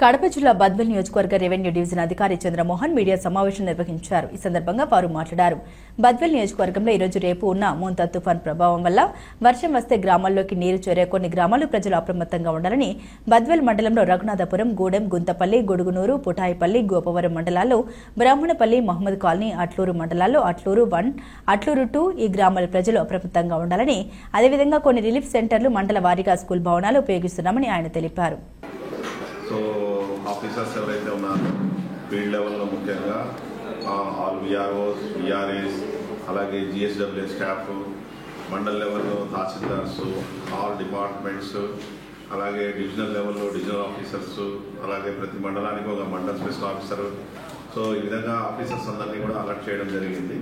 కడప జిల్లా బద్వేల్ నియోజకవర్గ revenue division అధికారి చంద్రమోహన్ మీడియా సమావేశం నిర్వహించారు. ఈ సందర్భంగా వారు మాట్లాడారు. బద్వేల్ నియోజకవర్గంలో ఈ రోజు రేపు ఉన్న మోంతా తుఫాన్ ప్రభావం వల్ల వర్షం వస్తే గ్రామాల్లోకి నీరు చేరే కొన్ని గ్రామాలు ప్రజలు అప్రమత్తంగా ఉండాలని బద్వేల్ మండలంలో రఘునాథపురం, గూడెం, గుంతపల్లి, గుడుగునూరు, పుటాయిపల్లి, గోపవరం మండలాల్లో బ్రాహ్మణపల్లి, మహమ్మద్ కాలనీ, అట్లూరు మండలాల్లో అట్లూరు 1, అట్లూరు 2 ఈ గ్రామాల ప్రజలు అప్రమత్తంగా ఉండాలని, అదేవిధంగా కొన్ని రిలీఫ్ సెంటర్లు మండల వారీగా స్కూల్ భవనాలు ఉపయోగిస్తున్నామని ఆయన తెలిపారు. ఆఫీసర్స్ ఎవరైతే ఉన్నారో ఫీల్డ్ లెవెల్లో ముఖ్యంగా ఆల్ విఆర్ఓస్, విఆర్ఏస్, అలాగే జిఎస్డబ్ల్యూ స్టాఫ్, మండల్ లెవెల్లో తహసీల్దార్స్, ఆల్ డిపార్ట్మెంట్స్, అలాగే డివిజనల్ లెవెల్లో డివిజనల్ ఆఫీసర్స్, అలాగే ప్రతి మండలానికి ఒక మండల్ స్పెషల్ ఆఫీసర్. సో ఈ విధంగా ఆఫీసర్స్ అందరినీ కూడా అలర్ట్ చేయడం జరిగింది.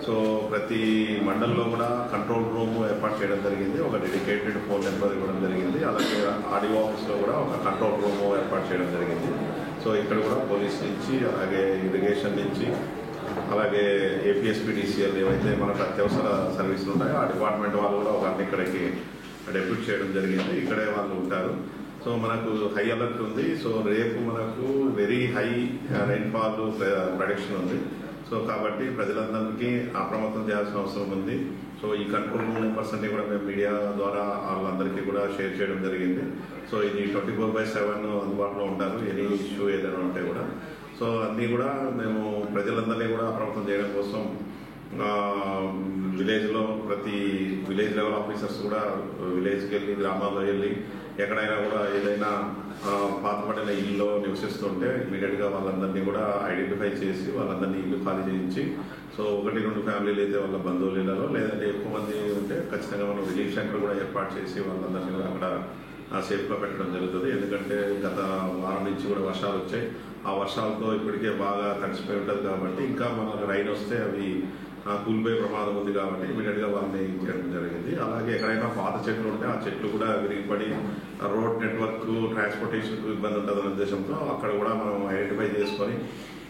సో ప్రతి మండల్లో కూడా కంట్రోల్ రూమ్ ఏర్పాటు చేయడం జరిగింది. ఒక డెడికేటెడ్ ఫోన్ నెంబర్ ఇవ్వడం జరిగింది. అలాగే ఆర్డీఓ ఆఫీస్లో కూడా ఒక కంట్రోల్ రూమ్ ఏర్పాటు చేయడం జరిగింది. సో ఇక్కడ కూడా పోలీస్ నుంచి, అలాగే ఇరిగేషన్ నుంచి, అలాగే ఏపీఎస్పీడీసీఎల్ ఏవైతే మనకు అత్యవసర సర్వీసులు ఉంటాయో ఆ డిపార్ట్మెంట్ వాళ్ళు కూడా ఒక ఇక్కడికి డెప్యూట్ చేయడం జరిగింది. ఇక్కడే వాళ్ళు ఉంటారు. సో మనకు హై అలర్ట్ ఉంది. సో రేపు మనకు వెరీ హై రైన్ఫాల్ ప్రొడిక్షన్ ఉంది. సో కాబట్టి ప్రజలందరికీ అప్రమత్తం చేయాల్సిన అవసరం ఉంది. సో ఈ కంట్రోల్ రూమ్ నెంబర్స్ అన్ని కూడా మేము మీడియా ద్వారా వాళ్ళందరికీ కూడా షేర్ చేయడం జరిగింది. సో ఇది 24/7 అందుబాటులో ఉంటారు, ఎనీ ఇష్యూ ఏదైనా ఉంటే కూడా. సో అన్నీ కూడా మేము ప్రజలందరినీ కూడా అప్రమత్తం చేయడం కోసం విలేజ్లో ప్రతి విలేజ్ లెవెల్ ఆఫీసర్స్ కూడా విలేజ్కి వెళ్ళి, గ్రామాల్లో వెళ్ళి ఎక్కడైనా కూడా ఏదైనా పాతపడిన ఇల్లు నివసిస్తుంటే ఇమీడియట్గా వాళ్ళందరినీ కూడా ఐడెంటిఫై చేసి వాళ్ళందరినీ ఇల్లు ఖాళీ చేయించి, సో 1-2 ఫ్యామిలీలు అయితే వాళ్ళ బంధువులలో, లేదంటే ఎక్కువ మంది ఉంటే ఖచ్చితంగా మనం రిలీఫ్ సెంటర్ కూడా ఏర్పాటు చేసి వాళ్ళందరినీ కూడా అక్కడ సేఫ్గా పెట్టడం జరుగుతుంది. ఎందుకంటే గత వారం నుంచి కూడా వర్షాలు వచ్చాయి. ఆ వర్షాలతో ఇప్పటికే బాగా తడిసిపోయి ఉంటుంది కాబట్టి ఇంకా మనకు రైన్ వస్తే అవి కూలిపోయే ప్రమాదం ఉంది కాబట్టి ఇమీడియట్గా వాళ్ళని చేయడం జరిగింది. అలాగే ఎక్కడైనా పాత చెట్లు ఉంటే ఆ చెట్లు కూడా విరిగిపడి రోడ్ నెట్వర్క్, ట్రాన్స్పోర్టేషన్కు ఇబ్బంది ఉంటుందనే ఉద్దేశంతో అక్కడ కూడా మనం ఐడెంటిఫై చేసుకొని,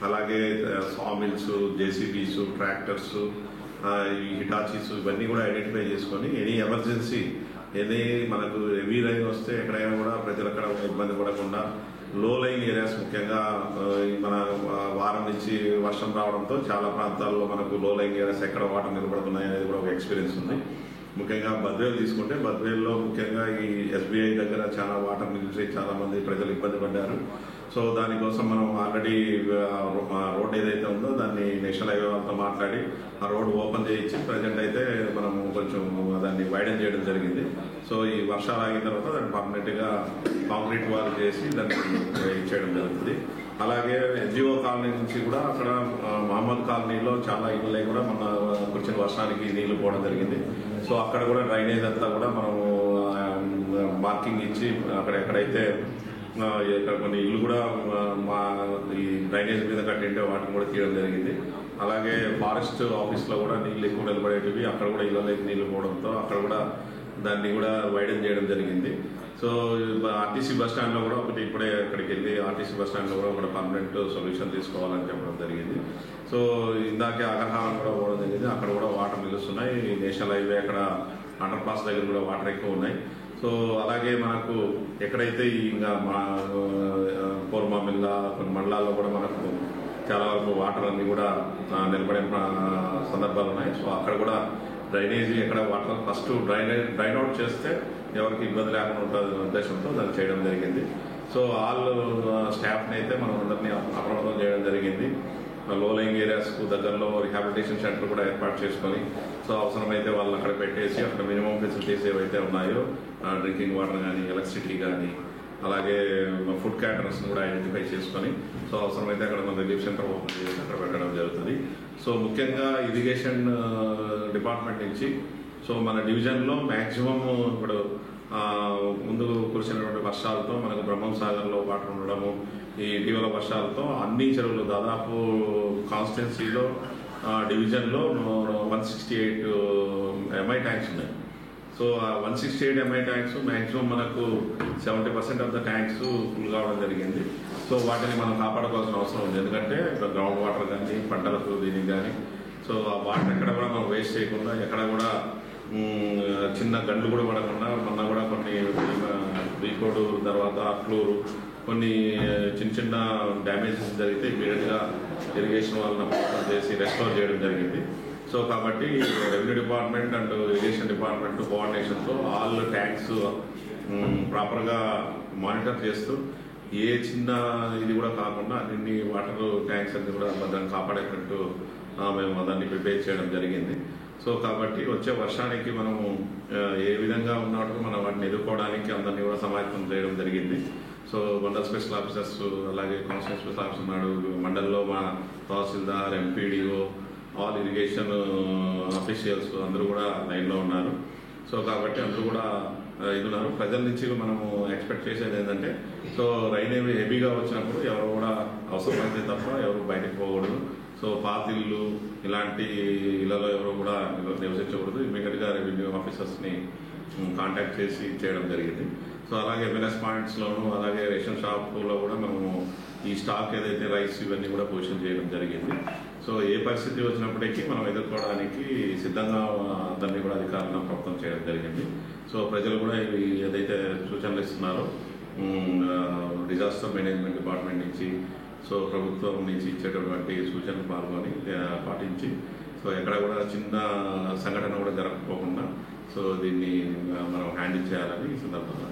అలాగే సామిల్స్, జేసీబీస్, ట్రాక్టర్స్, ఈ హిటాచీస్ ఇవన్నీ కూడా ఐడెంటిఫై చేసుకొని ఎనీ ఎమర్జెన్సీ ఏది మనకు హెవీ రైన్ వస్తే ఎక్కడైనా కూడా ప్రజలు అక్కడ ఇబ్బంది పడకుండా లో లైన్ ఏరియాస్, ముఖ్యంగా మన వారం నుంచి వర్షం రావడంతో చాలా ప్రాంతాల్లో మనకు లో లైన్ ఏరియాస్ ఎక్కడ వాటర్ నిలబడుతున్నాయి అనేది కూడా ఒక ఎక్స్పీరియన్స్ ఉంది. ముఖ్యంగా బద్వేల్ తీసుకుంటే బద్వేల్లో ముఖ్యంగా ఈ ఎస్బీఐ దగ్గర చాలా వాటర్ నిలిచి చాలా మంది ప్రజలు ఇబ్బంది పడ్డారు. సో దానికోసం మనం ఆల్రెడీ రోడ్ ఏదైతే ఉందో దాన్ని నేషనల్ హైవే వాళ్ళతో మాట్లాడి ఆ రోడ్ ఓపెన్ చేయించి ప్రజెంట్ అయితే మనం కొంచెం దాన్ని వైడెన్ చేయడం జరిగింది. సో ఈ వర్షాలు ఆగిన తర్వాత దాన్ని పర్మనెంట్గా కాంక్రీట్ వాల్ చేసి దాన్ని చేయడం జరుగుతుంది. అలాగే ఎన్జిఓ కాలనీ నుంచి కూడా అక్కడ మహమ్మద్ కాలనీలో చాలా ఇళ్ళే కూడా మన వచ్చిన వర్షానికి నీళ్లు పోవడం జరిగింది. సో అక్కడ కూడా డ్రైనేజ్ అంతా కూడా మనము మార్కింగ్ ఇచ్చి అక్కడ ఎక్కడైతే ఇక్కడ కొన్ని ఇల్లు కూడా మా ఈ డ్రైనేజ్ మీద కట్టింటే వాటిని కూడా తీయడం జరిగింది. అలాగే ఫారెస్ట్ ఆఫీస్లో కూడా నీళ్ళు ఎక్కువ నిలబడేటివి, అక్కడ కూడా ఇళ్ళలోకి నీళ్లు పోవడంతో అక్కడ కూడా దాన్ని కూడా వైడెన్ చేయడం జరిగింది. సో ఆర్టీసీ బస్ స్టాండ్లో కూడా ఒకటి ఇప్పుడే అక్కడికి వెళ్ళి ఆర్టీసీ బస్ స్టాండ్లో కూడా ఒక పర్మనెంట్ సొల్యూషన్ తీసుకోవాలని చెప్పడం జరిగింది. సో ఇందాకే అగ్రహారం కూడా పోవడం జరిగింది. అక్కడ కూడా వాటర్ నిలుస్తున్నాయి. నేషనల్ హైవే అక్కడ అండర్ పాస్ దగ్గర కూడా వాటర్ ఎక్కువ ఉన్నాయి. సో అలాగే మనకు ఎక్కడైతే ఇంకా మా కోర్మామిల్ల కొన్ని మండలాల్లో కూడా మనకు చాలా వరకు వాటర్ అన్ని కూడా నిలబడే సందర్భాలు ఉన్నాయి. సో అక్కడ కూడా డ్రైనేజీ ఎక్కడ వాటర్ ఫస్ట్ డ్రైన్ అవుట్ చేస్తే ఎవరికి ఇబ్బంది లేకుండా ఉంటుంది ఉద్దేశంతో దాన్ని చేయడం జరిగింది. సో ఆల్ స్టాఫ్ని అయితే మనం అందరినీ అప్రమత్తం చేయడం జరిగింది. లో లైంగ్ ఏరియాస్కు దగ్గరలో రిహాబిలిటేషన్ సెంటర్ కూడా ఏర్పాటు చేసుకొని, సో అవసరమైతే వాళ్ళు అక్కడ పెట్టేసి అక్కడ మినిమం ఫెసిలిటీస్ ఏవైతే ఉన్నాయో డ్రింకింగ్ వాటర్ కానీ, ఎలక్ట్రిసిటీ కానీ, అలాగే ఫుడ్ క్యాటరర్స్ కూడా ఐడెంటిఫై చేసుకొని, సో అవసరమైతే అక్కడ మన రిలీఫ్ సెంటర్ ఓపెన్ చేసి అక్కడ పెట్టడం జరుగుతుంది. సో ముఖ్యంగా ఇరిగేషన్ డిపార్ట్మెంట్ నుంచి సో మన డివిజన్లో మ్యాక్సిమం ఇప్పుడు ముందు కురిసినటువంటి వర్షాలతో మనకు బ్రహ్మం సాగర్లో వాటర్ ఉండడము, ఈ ఇటీవల వర్షాలతో అన్ని చెరువులు దాదాపు కాన్స్టిట్యున్సీలో డివిజన్లో 168 ఎంఐ ట్యాంక్స్ ఉన్నాయి. సో 168 ఎంఐ ట్యాంక్స్ మ్యాక్సిమం మనకు 70% ఆఫ్ ద ట్యాంక్స్ ఫుల్ కావడం జరిగింది. సో వాటిని మనం కాపాడుకోవాల్సిన అవసరం ఉంది. ఎందుకంటే గ్రౌండ్ వాటర్ కానీ, పంటలకు దీనికి కానీ, సో ఆ వాటర్ ఎక్కడ కూడా మనం వేస్ట్ చేయకుండా, ఎక్కడ కూడా చిన్న గండ్లు కూడా పడకుండా, మొన్న కూడా కొన్ని వీకోడు తర్వాత అట్లూరు కొన్ని చిన్న డ్యామేజెస్ జరిగితే ఇమీడియట్గా ఇరిగేషన్ వాళ్ళని అప్రోచ్ చేసి రెస్టోర్ చేయడం జరిగింది. సో కాబట్టి revenue department and irrigation department కోఆర్డినేషన్తో ఆల్ ట్యాంక్స్ ప్రాపర్గా మానిటర్ చేస్తూ ఏ చిన్న ఇది కూడా కాకుండా అన్ని వాటర్ ట్యాంక్స్ అన్ని కూడా దాన్ని కాపాడేటట్టు మేము దాన్ని ప్రిపేర్ చేయడం జరిగింది. సో కాబట్టి వచ్చే వర్షానికి మనము ఏ విధంగా ఉన్నట్టు మనం వాటిని ఎదుర్కోవడానికి అందరినీ కూడా సమాయత్తం చేయడం జరిగింది. సో మండల్ స్పెషల్ ఆఫీసర్స్ అలాగే కాన్స్టిట్యూషన్ స్పెషల్ ఆఫీసర్ ఉన్నాడు, మండల్లో మా తహసీల్దార్, ఎంపీడీఓ, ఆల్ ఇరిగేషన్ అఫీషియల్స్ అందరూ కూడా లైన్లో ఉన్నారు. సో కాబట్టి అందరూ కూడా ఇది ఉన్నారు. ప్రజల నుంచి మనము ఎక్స్పెక్ట్ చేసేది ఏంటంటే సో రైన్ హెవీగా వచ్చినప్పుడు ఎవరు కూడా అవసరమైతే తప్ప ఎవరు బయటకు పోకూడదు. సో పాత ఇల్లు ఇలాంటి ఇళ్లలో ఎవరు కూడా నివసించకూడదు. ఇమీడియట్గా రెవెన్యూ ఆఫీసర్స్ని కాంటాక్ట్ చేసి చేయడం జరిగింది. సో అలాగే ఎంఎల్ఎస్ పాయింట్స్లోను అలాగే రేషన్ షాప్లో కూడా మనము ఈ స్టాక్ ఏదైతే రైస్ ఇవన్నీ కూడా పొజిషన్ చేయడం జరిగింది. సో ఏ పరిస్థితి వచ్చినప్పటికీ మనం ఎదుర్కోవడానికి సిద్ధంగా అందరినీ కూడా అధికారులను ప్రభుత్వం చేయడం జరిగింది. సో ప్రజలు కూడా ఇవి ఏదైతే సూచనలు ఇస్తున్నారో డిజాస్టర్ మేనేజ్మెంట్ డిపార్ట్మెంట్ నుంచి సో ప్రభుత్వం నుంచి ఇచ్చేటటువంటి సూచనలు పాటించి సో ఎక్కడ కూడా చిన్న సంఘటన కూడా జరగకపోకుండా సో దీన్ని మనం హ్యాండిల్ చేయాలని ఈ సందర్భంగా